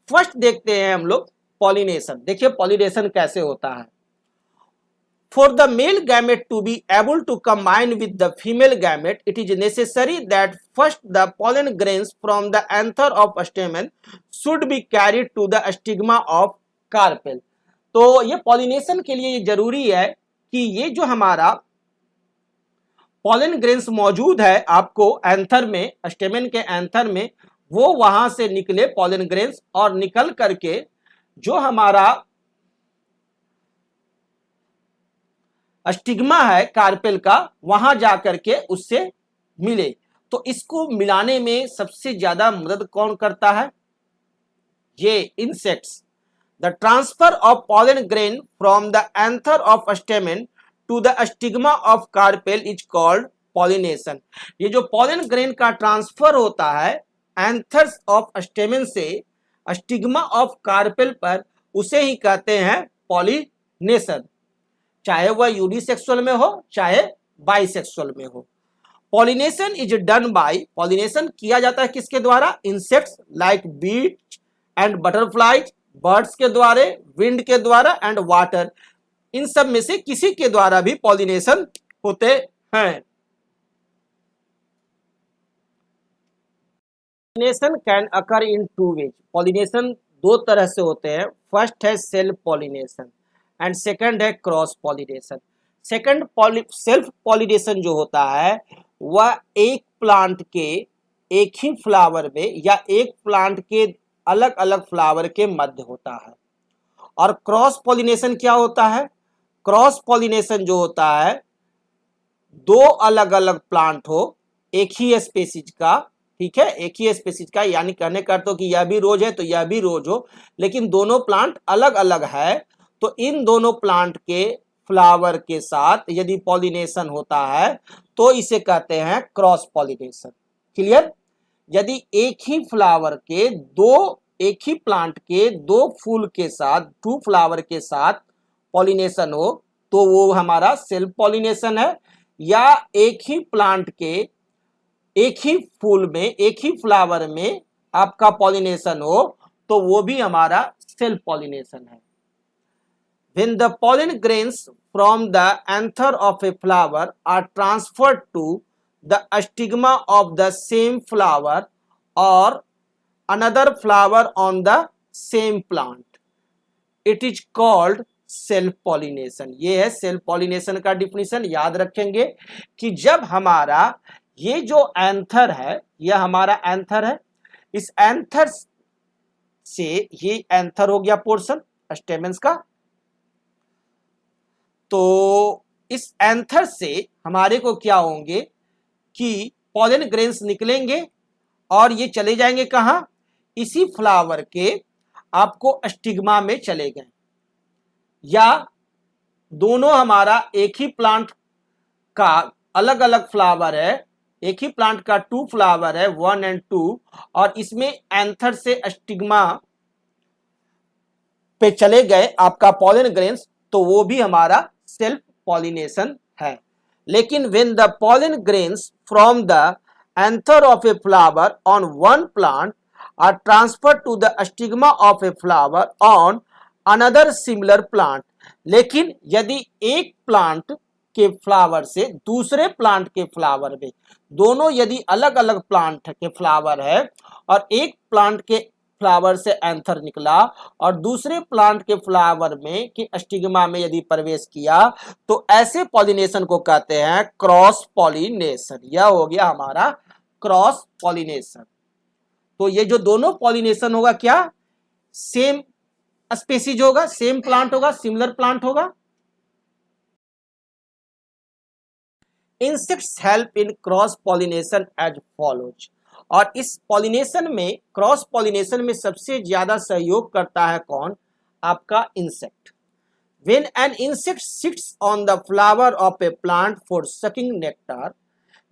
First देखते हैं हम लोग पॉलिनेशन। देखिए पॉलिनेशन कैसे होता है। For the male gamete to be able to combine with the female gamete, it is necessary that first the pollen grains from the anther of stamen should be carried to the stigma of carpel। तो ये pollination के लिए ये जरूरी है कि ये जो हमारा पॉलन ग्रेन्स मौजूद है आपको एंथर में, स्टेमेन के एंथर में, वो वहां से निकले पॉलन ग्रेन्स और निकल करके जो हमारा स्टिग्मा है कार्पेल का वहां जाकर के उससे मिले। तो इसको मिलाने में सबसे ज्यादा मदद कौन करता है? ये insects. The transfer of pollen grain from the anther of stamen to the stigma of carpel is called pollination. ये जो पॉलन ग्रेन का ट्रांसफर होता है एंथर्स ऑफ स्टेमेन से स्टिग्मा ऑफ कार्पेल पर, उसे ही कहते हैं पॉलिनेशन, चाहे वह यूनिसेक्सुअल में हो चाहे बाइसेक्सुअल में हो। Pollination is done by, pollination किया जाता है किसके द्वारा? इंसेक्ट्स लाइक बीज एंड बटरफ्लाइज, बर्ड्स के द्वारा, विंड के द्वारा एंड वाटर, इन सब में से किसी के द्वारा भी पॉलिनेशन होते हैं। Pollination can occur in two ways, pollination दो तरह से होते हैं। फर्स्ट है सेल्फ पॉलिनेशन एंड सेकंड है cross pollination. Second self pollination जो होता है वह एक प्लांट के एक ही फ्लावर में या एक प्लांट के अलग अलग फ्लावर के मध्य होता है। और क्रॉस पॉलिनेशन क्या होता है? क्रॉस पॉलिनेशन जो होता है दो अलग अलग प्लांट हो एक ही स्पेसीज का, ठीक है, एक ही स्पेसीज का, यानी कहने का अर्थ हो कि यह भी रोज है तो यह भी रोज हो, लेकिन दोनों प्लांट अलग अलग है, तो इन दोनों प्लांट के फ्लावर के साथ यदि पॉलिनेशन होता है तो इसे कहते हैं क्रॉस पॉलिनेशन। क्लियर? यदि एक ही फ्लावर के दो, एक ही प्लांट के दो फूल के साथ, टू फ्लावर के साथ पॉलिनेशन हो तो वो हमारा सेल्फ पॉलिनेशन है, या एक ही प्लांट के एक ही फूल में, एक ही फ्लावर में आपका पॉलिनेशन हो तो वो भी हमारा सेल्फ पॉलिनेशन है। When the pollen grains from the anther of a flower are transferred to the stigma of the same flower or another flower on the same plant, it is called self pollination. ये है self pollination का definition. याद रखेंगे कि जब हमारा ये जो एंथर है, यह हमारा एंथर है, इस एंथर से, ये एंथर हो गया पोर्शन स्टेमेंस का, तो इस एंथर से हमारे को क्या होंगे कि पॉलन ग्रेन्स निकलेंगे और ये चले जाएंगे कहां? इसी फ्लावर के आपको स्टिग्मा में चले गए, या दोनों हमारा एक ही प्लांट का अलग अलग फ्लावर है, एक ही प्लांट का टू फ्लावर है, 1 और 2, और इसमें एंथर से स्टिग्मा पे चले गए आपका पॉलन ग्रेन्स, तो वो भी हमारा सेल्फ पॉलिनेशन है। लेकिन when the pollen grains from the anther of a flower on one plant are transferred to the stigma of a flower on another similar plant, लेकिन यदि एक प्लांट के फ्लावर से दूसरे प्लांट के फ्लावर में, दोनों यदि अलग अलग प्लांट के फ्लावर है और एक प्लांट के फ्लावर से एंथर निकला और दूसरे प्लांट के फ्लावर में कि स्टिग्मा में यदि प्रवेश किया, तो ऐसे पॉलिनेशन को कहते हैं क्रॉस पॉलिनेशन। यह हो गया हमारा क्रॉस पॉलिनेशन। तो ये जो दोनों पॉलिनेशन होगा क्या? सेम स्पेसीज होगा, सेम प्लांट होगा, सिमिलर प्लांट होगा। Insects help in cross pollination as follows, और इस पॉलिनेशन में, क्रॉस पॉलिनेशन में सबसे ज्यादा सहयोग करता है कौन? आपका insect. When an insect sits on the flower of a plant for sucking nectar,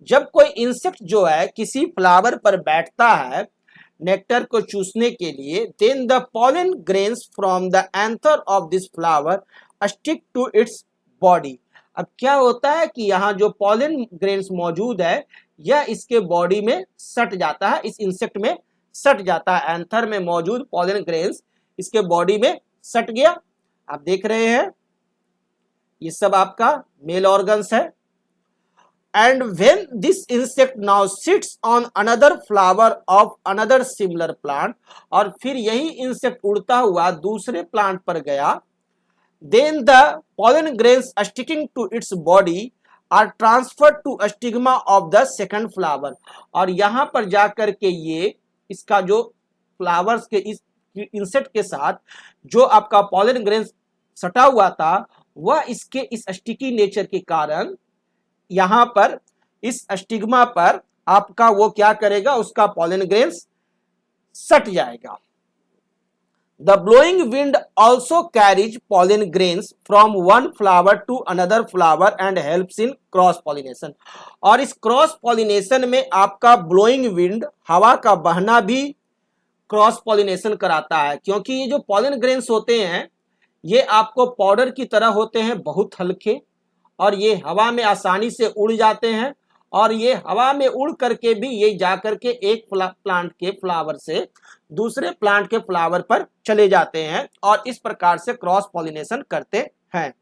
जब कोई इंसेक्ट जो है किसी फ्लावर पर बैठता है नेक्टर को चूसने के लिए, then the pollen grains from the anther of this flower stick to its body। अब क्या होता है कि यहाँ जो पॉलन ग्रेन्स मौजूद है यह इसके बॉडी में सट जाता है, इस इंसेक्ट में सट जाता है, एंथर में मौजूद पॉलन ग्रेन्स इसके बॉडी में सट गया। आप देख रहे हैं ये सब आपका मेल ऑर्गन्स है। And when this insect now sits on another flower of another similar plant, और फिर यही इंसेक्ट उड़ता हुआ दूसरे प्लांट पर गया, then the pollen grains sticking to its body are transferred to stigma of the second flower, और यहां पर जाकर के ये इसका जो फ्लावर्स के इस इंसेक्ट के साथ जो आपका पॉलन ग्रेन सटा हुआ था वह इसके इस स्टिकी नेचर के कारण यहां पर इस स्टिग्मा पर आपका वो क्या करेगा, उसका पॉलन ग्रेन्स सट जाएगा। The blowing wind also carries pollen grains from one flower to another flower and helps in cross pollination, और इस क्रॉस पॉलिनेशन में आपका ब्लोइंग विंड हवा का बहना भी क्रॉस पॉलिनेशन कराता है, क्योंकि ये जो पॉलन ग्रेन्स होते हैं ये आपको पाउडर की तरह होते हैं, बहुत हल्के, और ये हवा में आसानी से उड़ जाते हैं, और ये हवा में उड़ करके भी ये जाकर के एक प्लांट के फ्लावर से दूसरे प्लांट के फ्लावर पर चले जाते हैं और इस प्रकार से क्रॉस पॉलिनेशन करते हैं।